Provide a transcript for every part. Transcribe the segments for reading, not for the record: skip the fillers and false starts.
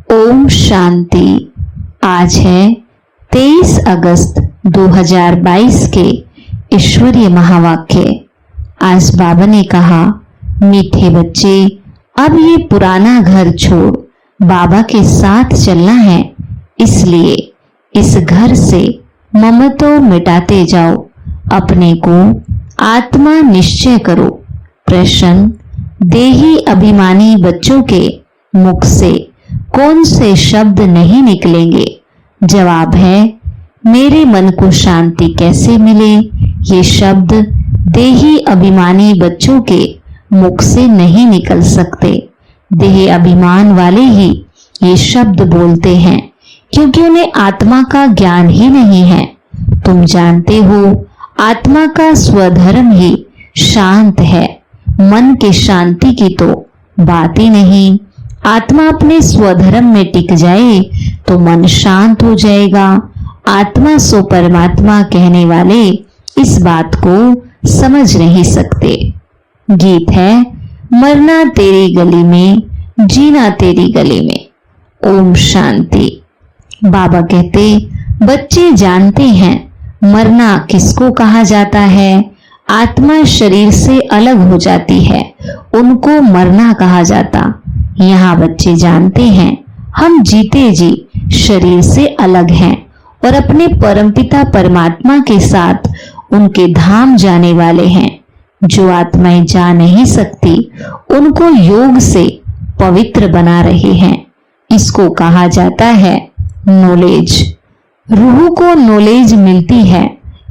ओम शांति। आज है 23 अगस्त 2022 के ईश्वरीय महावाक्य। आज बाबा ने कहा, मीठे बच्चे, अब ये पुराना घर छोड़ बाबा के साथ चलना है। इसलिए इस घर से ममत्व मिटाते जाओ, अपने को आत्मा निश्चय करो। प्रश्न, देही अभिमानी बच्चों के मुख से कौन से शब्द नहीं निकलेंगे? जवाब है, मेरे मन को शांति कैसे मिले? ये शब्द देही अभिमानी बच्चों के मुख से नहीं निकल सकते। देही अभिमान वाले ही ये शब्द बोलते हैं, क्योंकि उन्हें आत्मा का ज्ञान ही नहीं है। तुम जानते हो, आत्मा का स्वधर्म ही शांत है। मन के शांति की तो बात ही नहीं। आत्मा अपने स्वधर्म में टिक जाए तो मन शांत हो जाएगा। आत्मा सो परमात्मा कहने वाले इस बात को समझ नहीं सकते। गीत है, मरना तेरी गली में, जीना तेरी गली में। ओम शांति। बाबा कहते, बच्चे जानते हैं मरना किसको कहा जाता है। आत्मा शरीर से अलग हो जाती है, उनको मरना कहा जाता। यहाँ बच्चे जानते हैं हम जीते जी शरीर से अलग हैं और अपने परमपिता परमात्मा के साथ उनके धाम जाने वाले हैं। जो आत्माएं जा नहीं सकती उनको योग से पवित्र बना रहे हैं। इसको कहा जाता है नॉलेज। रूह को नॉलेज मिलती है।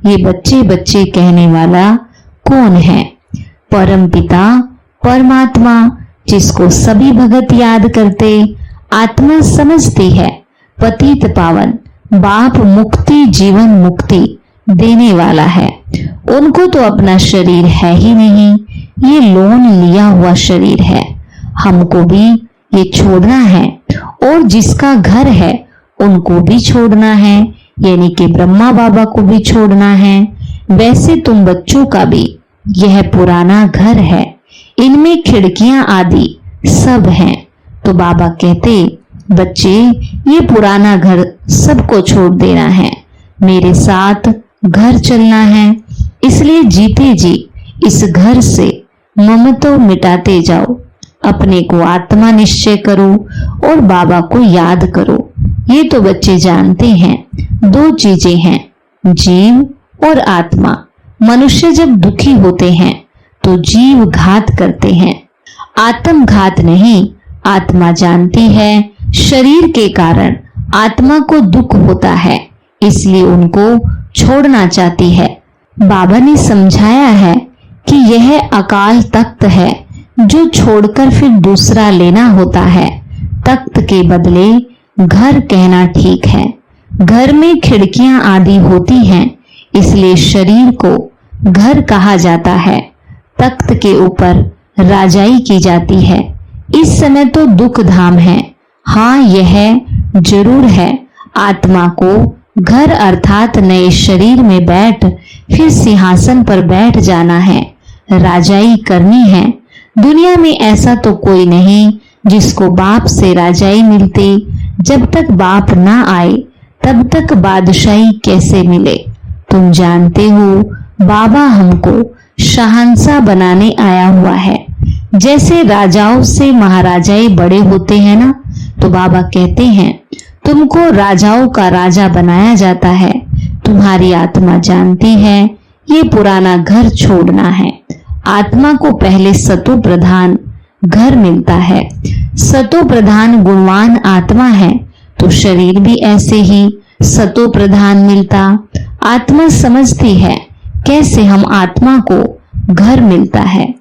ये बच्चे बच्चे कहने वाला कौन है? परमपिता परमात्मा, जिसको सभी भगत याद करते। आत्मा समझती है पतित पावन बाप मुक्ति जीवन मुक्ति देने वाला है। उनको तो अपना शरीर है ही नहीं, ये लोन लिया हुआ शरीर है। हमको भी ये छोड़ना है और जिसका घर है उनको भी छोड़ना है, यानी कि ब्रह्मा बाबा को भी छोड़ना है। वैसे तुम बच्चों का भी यह पुराना घर है, इनमें खिड़कियां आदि सब हैं। तो बाबा कहते, बच्चे ये पुराना घर सबको छोड़ देना है, मेरे साथ घर चलना है। इसलिए जीते जी इस घर से ममत्व मिटाते जाओ, अपने को आत्मा निश्चय करो और बाबा को याद करो। ये तो बच्चे जानते हैं दो चीजें हैं, जीव और आत्मा। मनुष्य जब दुखी होते हैं तो जीव घात करते हैं, आत्मघात नहीं। आत्मा जानती है शरीर के कारण आत्मा को दुख होता है, इसलिए उनको छोड़ना चाहती है। बाबा ने समझाया है कि यह अकाल तख्त है जो छोड़कर फिर दूसरा लेना होता है। तख्त के बदले घर कहना ठीक है। घर में खिड़कियां आदि होती हैं, इसलिए शरीर को घर कहा जाता है। तख्त के ऊपर राजाई की जाती है। इस समय तो दुख धाम है। हाँ, यह जरूर है, आत्मा को घर अर्थात नए शरीर में बैठ फिर सिंहासन पर बैठ जाना है, राजाई करनी है। दुनिया में ऐसा तो कोई नहीं जिसको बाप से राजाई मिलती। जब तक बाप ना आए तब तक बादशाही कैसे मिले? तुम जानते हो बाबा हमको शहंशाह बनाने आया हुआ है। जैसे राजाओं से महाराजाए बड़े होते हैं ना, तो बाबा कहते हैं तुमको राजाओं का राजा बनाया जाता है। तुम्हारी आत्मा जानती है ये पुराना घर छोड़ना है। आत्मा को पहले सतो प्रधान घर मिलता है। सतो प्रधान गुणवान आत्मा है तो शरीर भी ऐसे ही सतो प्रधान मिलता। आत्मा समझती है कैसे हम आत्मा को घर मिलता है।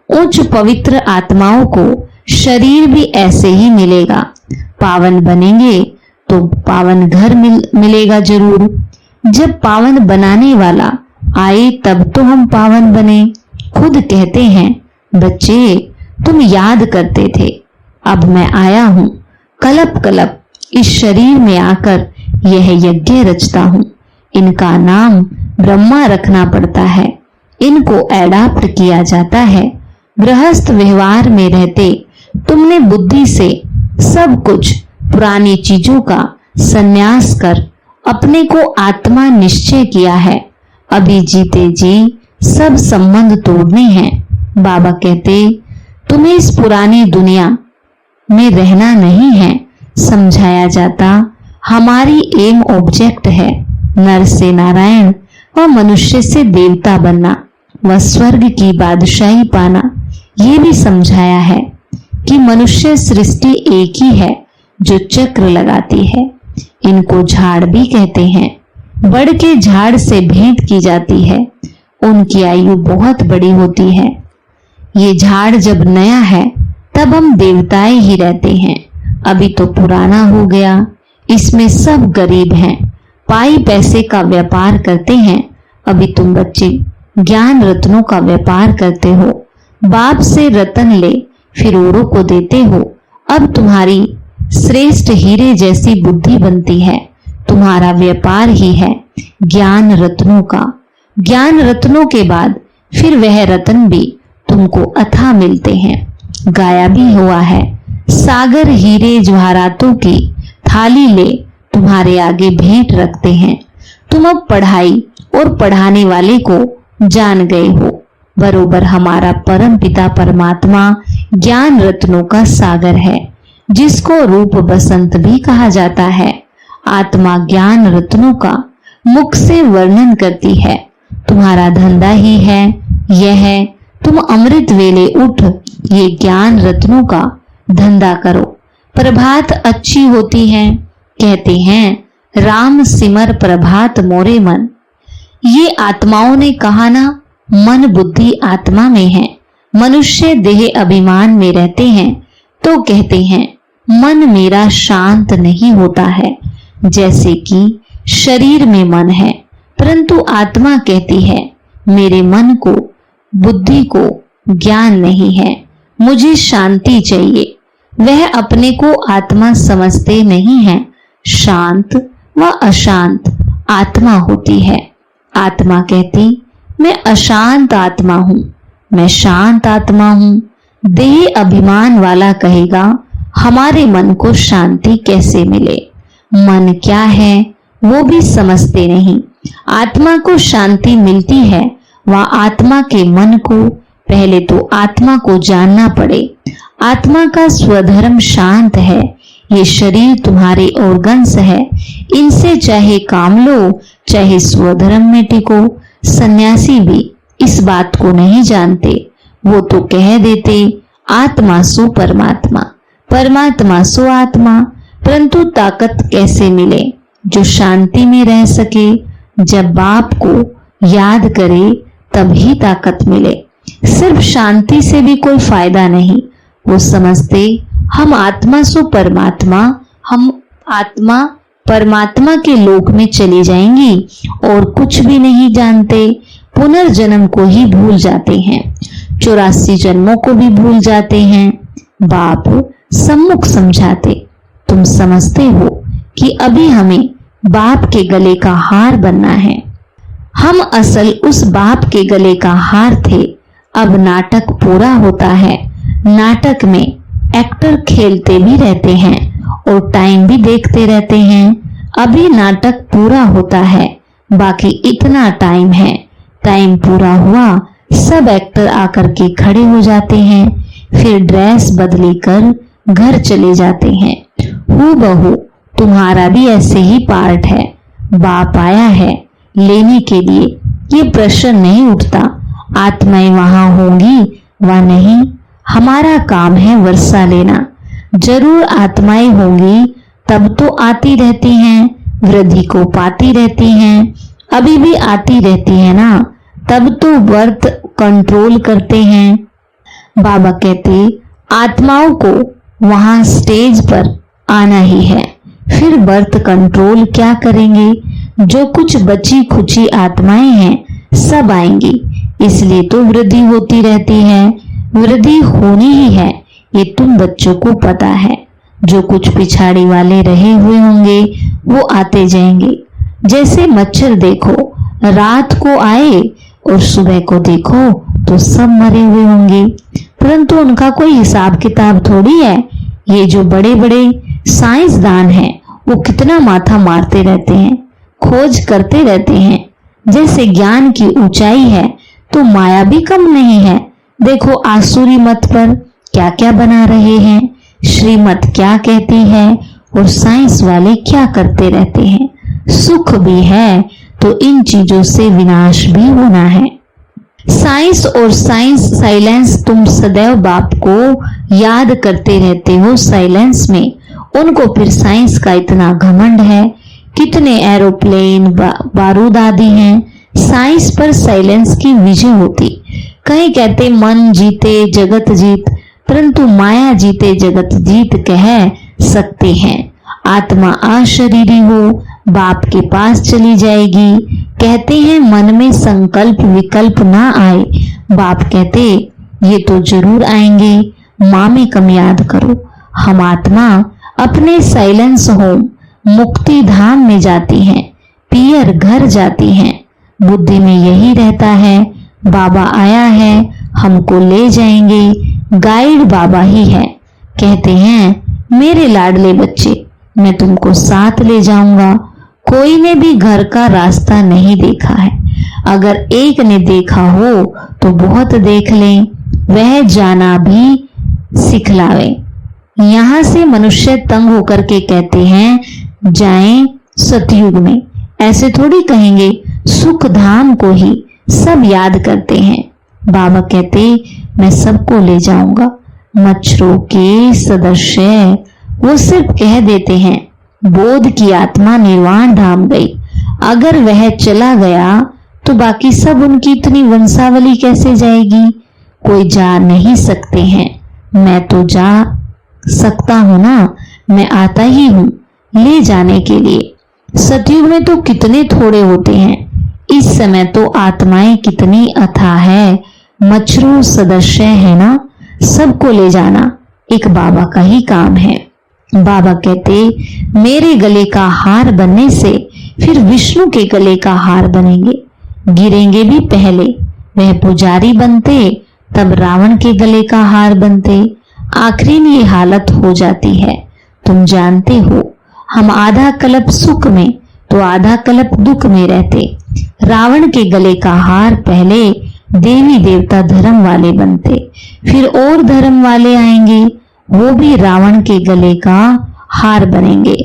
उच्च पवित्र आत्माओं को शरीर भी ऐसे ही मिलेगा। पावन बनेंगे तो पावन घर मिलेगा जरूर। जब पावन बनाने वाला आए तब तो हम पावन बने। खुद कहते हैं, बच्चे तुम याद करते थे, अब मैं आया हूं। कलप कलप इस शरीर में आकर यह यज्ञ रचता हूं। इनका नाम ब्रह्मा रखना पड़ता है। इनको एडाप्ट किया जाता है। गृहस्थ व्यवहार में रहते तुमने बुद्धि से सब कुछ पुरानी चीजों का संन्यास कर अपने को आत्मा निश्चय किया है। अभी जीते जी सब संबंध तोड़ने हैं। बाबा कहते तुम्हें इस पुरानी दुनिया में रहना नहीं है। समझाया जाता हमारी एम ऑब्जेक्ट है नर से नारायण और मनुष्य से देवता बनना व स्वर्ग की बादशाही पाना। ये भी समझाया है कि मनुष्य सृष्टि एक ही है जो चक्र लगाती है। इनको झाड़ भी कहते हैं। बड़ के झाड़ से भेंट की जाती है, उनकी आयु बहुत बड़ी होती है। ये झाड़ जब नया है तब हम देवताएं ही रहते हैं। अभी तो पुराना हो गया, इसमें सब गरीब हैं, पाई पैसे का व्यापार करते हैं। अभी तुम बच्चे ज्ञान रत्नों का व्यापार करते हो। बाप से रतन ले फिर औरों को देते हो। अब तुम्हारी श्रेष्ठ हीरे जैसी बुद्धि बनती है। तुम्हारा व्यापार ही है ज्ञान रत्नों का। ज्ञान रत्नों के बाद फिर वह रतन भी तुमको अथाह मिलते हैं। गाया भी हुआ है, सागर हीरे जवाहरातों की थाली ले तुम्हारे आगे भेंट रखते हैं। तुम अब पढ़ाई और पढ़ाने वाले को जान गए हो। बरोबर हमारा परम पिता परमात्मा ज्ञान रत्नों का सागर है, जिसको रूप बसंत भी कहा जाता है। आत्मा ज्ञान रत्नों का मुख से वर्णन करती है। तुम्हारा धंधा ही है यह है, तुम अमृत वेले उठ ये ज्ञान रत्नों का धंधा करो। प्रभात अच्छी होती है, कहते हैं राम सिमर प्रभात मोरे मन। ये आत्माओं ने कहा ना, मन बुद्धि आत्मा में है। मनुष्य देह अभिमान में रहते हैं तो कहते हैं मन मेरा शांत नहीं होता है, जैसे कि शरीर में मन है। परंतु आत्मा कहती है मेरे मन को बुद्धि को ज्ञान नहीं है, मुझे शांति चाहिए। वह अपने को आत्मा समझते नहीं है। शांत व अशांत आत्मा होती है। आत्मा कहती मैं अशांत आत्मा हूं, मैं शांत आत्मा हूं। देह अभिमान वाला कहेगा हमारे मन को शांति कैसे मिले। मन क्या है वो भी समझते नहीं। आत्मा को शांति मिलती है, वह आत्मा के मन को पहले तो आत्मा को जानना पड़े। आत्मा का स्वधर्म शांत है। ये शरीर तुम्हारे ऑर्गन्स है, इनसे चाहे काम लो चाहे स्वधर्म में टिको। सन्यासी भी इस बात को नहीं जानते। वो तो कह देते आत्मा सो परमात्मा, परमात्मा सो आत्मा। परंतु ताकत कैसे मिले जो शांति में रह सके। जब बाप को याद करे तभी ताकत मिले। सिर्फ शांति से भी कोई फायदा नहीं। वो समझते हम आत्मा सो परमात्मा, हम आत्मा परमात्मा के लोक में चली जाएंगी और कुछ भी नहीं जानते। पुनर्जन्म को ही भूल जाते हैं, 84 जन्मों को भी भूल जाते हैं। बाप सम्मुख समझाते तुम समझते हो कि अभी हमें बाप के गले का हार बनना है। हम असल उस बाप के गले का हार थे। अब नाटक पूरा होता है। नाटक में एक्टर खेलते भी रहते हैं और टाइम भी देखते रहते हैं। अभी नाटक पूरा होता है, बाकी इतना टाइम है। टाइम पूरा हुआ, सब एक्टर आकर के खड़े हो जाते हैं, फिर ड्रेस बदली कर घर चले जाते हैं। हूबहू तुम्हारा भी ऐसे ही पार्ट है। बाप आया है लेने के लिए, ये प्रश्न नहीं उठता आत्माएं वहां होंगी व नहीं। हमारा काम है वर्षा लेना। जरूर आत्माएं होंगी तब तो आती रहती हैं, वृद्धि को पाती रहती हैं। अभी भी आती रहती है ना, तब तो वर्त कंट्रोल करते हैं। बाबा कहते आत्माओं को वहां स्टेज पर आना ही है, फिर बर्थ कंट्रोल क्या करेंगे। जो कुछ बची खुची आत्माएं हैं सब आएंगी, इसलिए तो वृद्धि होती रहती है। वृद्धि होनी ही है, ये तुम बच्चों को पता है। जो कुछ पिछाड़ी वाले रहे हुए होंगे वो आते जाएंगे। जैसे मच्छर देखो रात को आए और सुबह को देखो तो सब मरे हुए होंगे, परंतु उनका कोई हिसाब किताब थोड़ी है। ये जो बड़े बड़े साइंसदान हैं, वो कितना माथा मारते रहते हैं, खोज करते रहते हैं। जैसे ज्ञान की ऊंचाई है तो माया भी कम नहीं है। देखो आसुरी मत पर क्या क्या बना रहे हैं, श्रीमत क्या कहती है और साइंस वाले क्या करते रहते हैं। सुख भी है तो इन चीजों से विनाश भी होना है। साइंस और साइलेंस, तुम सदैव बाप को याद करते रहते हो साइलेंस में। उनको फिर साइंस का इतना घमंड है, कितने एरोप्लेन बारूद आदि हैं। साइंस पर साइलेंस की विजय होती। कहीं कहते मन जीते जगत जीत, परंतु माया जीते जगत जीत कह सकते हैं। आत्मा अशरीरी हो बाप के पास चली जाएगी। कहते हैं मन में संकल्प विकल्प ना आए। बाप कहते ये तो जरूर आएंगे, माँ में कम याद करो। हम आत्मा अपने साइलेंस होम मुक्ति धाम में जाती हैं, पियर घर जाती हैं। बुद्धि में यही रहता है, बाबा आया है, हमको ले जाएंगे। गाइड बाबा ही है। कहते हैं मेरे लाडले बच्चे, मैं तुमको साथ ले जाऊंगा। कोई ने भी घर का रास्ता नहीं देखा है। अगर एक ने देखा हो तो बहुत देख लें, वह जाना भी सिखलावे। यहां से मनुष्य तंग होकर के कहते हैं जाएं सतयुग में। ऐसे थोड़ी कहेंगे, सुख धाम को ही सब याद करते हैं। बाबा कहते मैं सबको ले जाऊंगा। मच्छरों के सदस्य वो सिर्फ कह देते हैं बोध की आत्मा निर्वाण धाम गई। अगर वह चला गया तो बाकी सब उनकी इतनी वंशावली कैसे जाएगी? कोई जा नहीं सकते हैं। मैं तो जा सकता हूं ना, मैं आता ही हूं ले जाने के लिए। सतयुग में तो कितने थोड़े होते हैं, इस समय तो आत्माएं कितनी अथाह है। मच्छरों सदस्य है ना, सबको ले जाना एक बाबा का ही काम है। बाबा कहते मेरे गले का हार बनने से फिर विष्णु के गले का हार बनेंगे। गिरेंगे भी पहले, वह पुजारी बनते तब रावण के गले का हार बनते। आखिरी में ये हालत हो जाती है। तुम जानते हो हम आधा कल्प सुख में तो आधा कल्प दुख में रहते। रावण के गले का हार पहले देवी देवता धर्म वाले बनते, फिर और धर्म वाले आएंगे, वो भी रावण के गले का हार बनेंगे।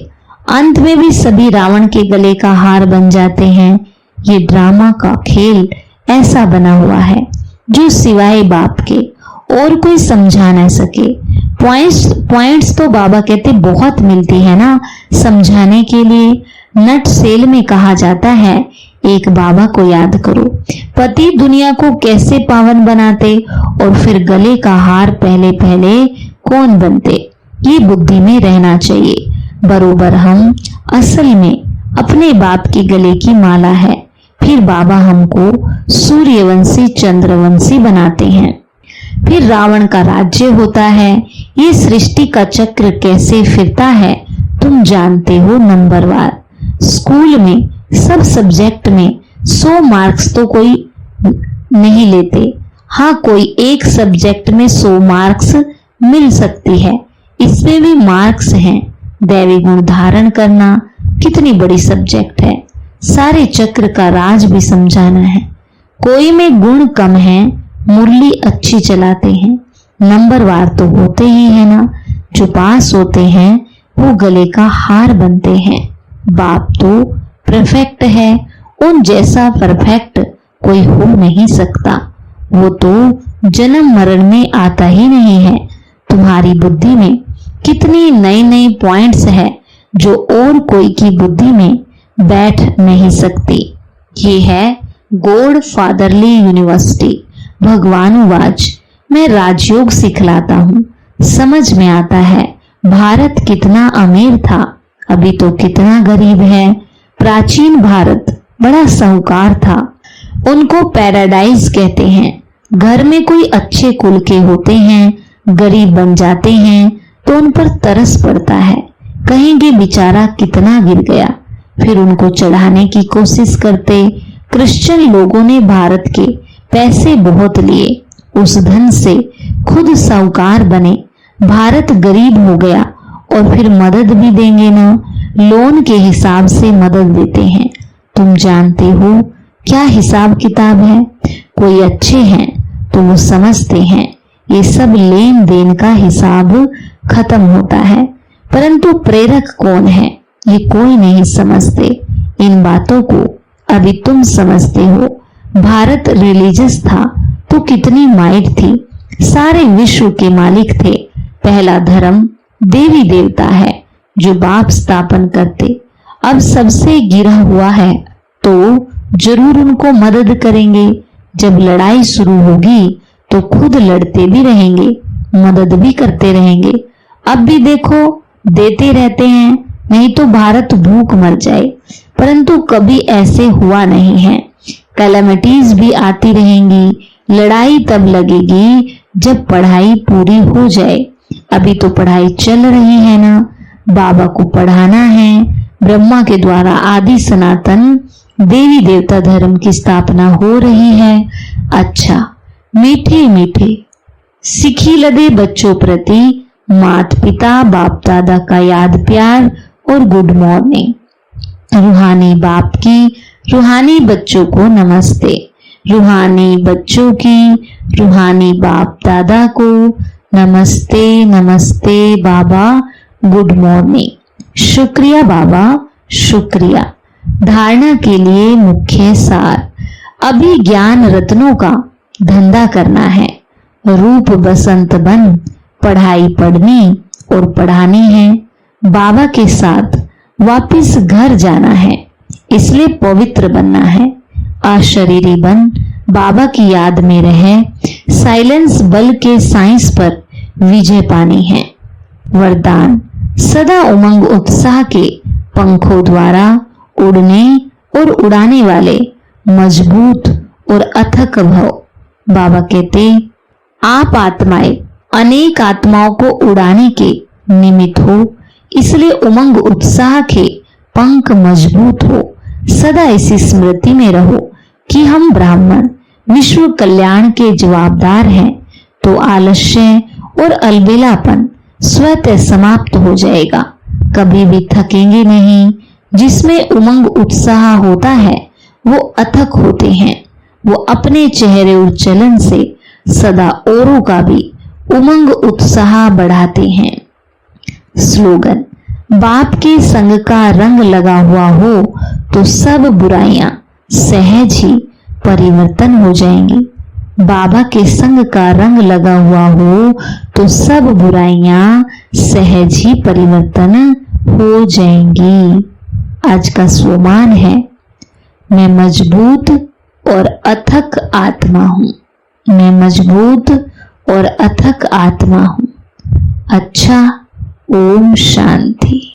अंत में भी सभी रावण के गले का हार बन जाते हैं। ये ड्रामा का खेल ऐसा बना हुआ है जो सिवाय बाप के और कोई समझा ना सके। पॉइंट्स तो बाबा कहते बहुत मिलती है ना समझाने के लिए। नट सेल में कहा जाता है एक बाबा को याद करो, पति दुनिया को कैसे पावन बनाते और फिर गले का हार पहले पहले कौन बनते। ये बुद्धि में रहना चाहिए। बरोबर हम असल में अपने बाप के गले की माला है। फिर बाबा हमको सूर्यवंशी चंद्रवंशी बनाते हैं। फिर रावण का राज्य होता है। ये सृष्टि का चक्र कैसे फिरता है तुम जानते हो नंबरवार। स्कूल में सब सब्जेक्ट में 100 मार्क्स तो कोई नहीं लेते। हाँ, कोई एक सब्जेक्ट में 100 मार्क्स मिल सकती है, इसमें भी मार्क्स हैं। दैवी गुण धारण करना कितनी बड़ी सब्जेक्ट है। सारे चक्र का राज भी समझाना है। कोई में गुण कम है, मुरली अच्छी चलाते हैं, नंबरवार तो होते ही है ना। जो पास होते हैं वो गले का हार बनते हैं। बाप तो परफेक्ट है, उन जैसा परफेक्ट कोई हो नहीं सकता। वो तो जन्म मरण में आता ही नहीं है। तुम्हारी बुद्धि में कितनी नई नई पॉइंट्स है जो और कोई की बुद्धि में बैठ नहीं सकती। ये है गॉड फादरली यूनिवर्सिटी। भगवान उवाच, मैं राजयोग सिखलाता हूँ। समझ में आता है भारत कितना अमीर था, अभी तो कितना गरीब है। प्राचीन भारत बड़ा साहूकार था, उनको पैराडाइज कहते हैं। घर में कोई अच्छे कुल के होते हैं, गरीब बन जाते हैं तो उन पर तरस पड़ता है। कहेंगे बेचारा कितना गिर गया, फिर उनको चढ़ाने की कोशिश करते। क्रिश्चियन लोगों ने भारत के पैसे बहुत लिए, उस धन से खुद साहूकार बने। भारत गरीब हो गया और फिर मदद भी देंगे ना, लोन के हिसाब से मदद देते हैं। तुम जानते हो क्या हिसाब किताब है? कोई अच्छे हैं तो वो समझते हैं ये सब लेन देन का हिसाब खत्म होता है, परंतु प्रेरक कौन है ये कोई नहीं समझते। इन बातों को अभी तुम समझते हो। भारत रिलीजियस था तो कितनी माइट थी, सारे विश्व के मालिक थे। पहला धर्म देवी देवता है जो बाप स्थापन करते। अब सबसे गिरा हुआ है तो जरूर उनको मदद करेंगे। जब लड़ाई शुरू होगी तो खुद लड़ते भी रहेंगे, मदद भी करते रहेंगे। अब भी देखो देते रहते हैं, नहीं तो भारत भूख मर जाए, परंतु कभी ऐसे हुआ नहीं है। कैलेमिटीज भी आती रहेंगी, लड़ाई तब लगेगी जब पढ़ाई पूरी हो जाए। अभी तो पढ़ाई चल रही है ना, बाबा को पढ़ाना है। ब्रह्मा के द्वारा आदि सनातन देवी देवता धर्म की स्थापना हो रही है। अच्छा, मीठे मीठे सिखी लदे बच्चों प्रति माता पिता बाप दादा का याद प्यार और गुड मॉर्निंग। रूहानी बाप की रूहानी बच्चों को नमस्ते। रूहानी बच्चों की रूहानी बाप दादा को नमस्ते। नमस्ते बाबा, गुड मॉर्निंग। शुक्रिया बाबा, शुक्रिया। धारणा के लिए मुख्य सार। अभी ज्ञान रत्नों का धंधा करना है। रूप बसंत बन पढ़ाई पढ़नी और पढ़ानी है। बाबा के साथ वापिस घर जाना है, इसलिए पवित्र बनना है। अशरीरी बन बाबा की याद में रहे। साइलेंस बल के साइंस पर विजय पानी है। वरदान, सदा उमंग उत्साह के पंखों द्वारा उड़ने और उड़ाने वाले मजबूत और अथक भव। बाबा कहते, आप आत्माएं अनेक आत्माओं को उड़ाने के निमित्त हो, इसलिए उमंग उत्साह के पंख मजबूत हो। सदा इसी स्मृति में रहो कि हम ब्राह्मण विश्व कल्याण के जवाबदार हैं, तो आलस्य और अलबेलापन स्वतः समाप्त हो जाएगा। कभी भी थकेंगे नहीं। जिसमें उमंग उत्साह होता है वो अथक होते हैं। वो अपने चेहरे और चलन से सदा औरों का भी उमंग उत्साह बढ़ाते हैं। स्लोगन, बाप के संग का रंग लगा हुआ हो तो सब बुराइयां सहज ही परिवर्तन हो जाएंगी। बाबा के संग का रंग लगा हुआ हो तो सब बुराइयां सहज ही परिवर्तन हो जाएंगी। आज का स्वमान है, मैं मजबूत और अथक आत्मा हूं। मैं मजबूत और अथक आत्मा हूं। अच्छा, ओम शांति।